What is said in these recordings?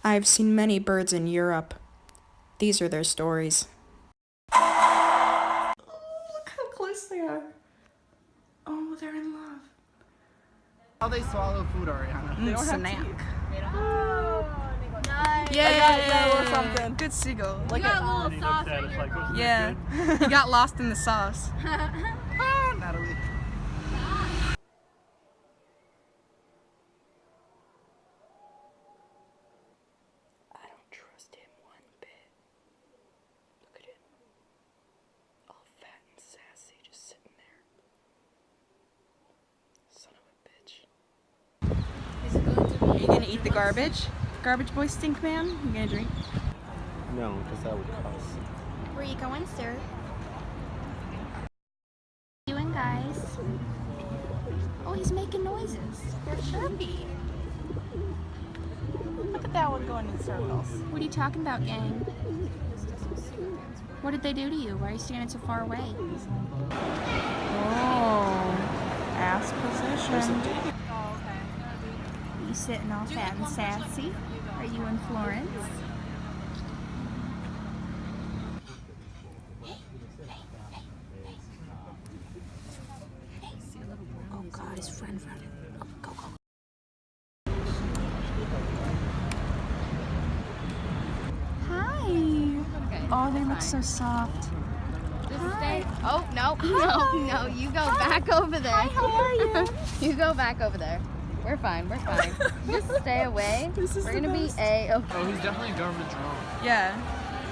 I've seen many birds in Europe. These are their stories. Oh, look how close they are. Oh, they're in love. How they swallow food, Ariana? They don't snack. have teeth. Yay! I got a little something. Good seagull. Like You got a a, little sauce right here, bro. Yeah. He got lost in the sauce. Natalie. I don't trust him one bit. Look at him. All fat and sassy, just sitting there. Son of a bitch. Is it going to be? Are you gonna eat the garbage? Garbage boy stink man? You gonna drink? No, because that would cost. Where you going, sir? You and guys. Oh, he's making noises. They're chirpy. look at that one going in circles. What are you talking about, gang? What did they do to you? Why are you standing so far away? Oh. Ass position. You sitting all fat and sassy? Are you in Florence? Oh God, his friend found him. Go, go, go. Hi. Oh, they look so soft. Just stay. Oh, no, no, you go back over there. Hi, how are you? You go back over there. We're fine, we're fine. Just stay away. This is We're the gonna be best. A-okay. Oh, he's definitely a government drone. Yeah.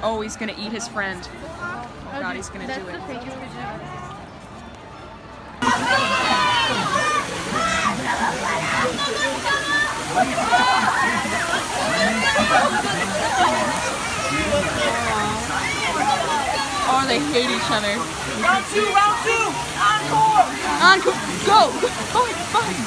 Oh, he's gonna eat his friend. Oh God, he's gonna That's do the it. fakest picture I've ever seen. Oh, they hate each other. Round two! Encore! Encore, go! Oh, fine.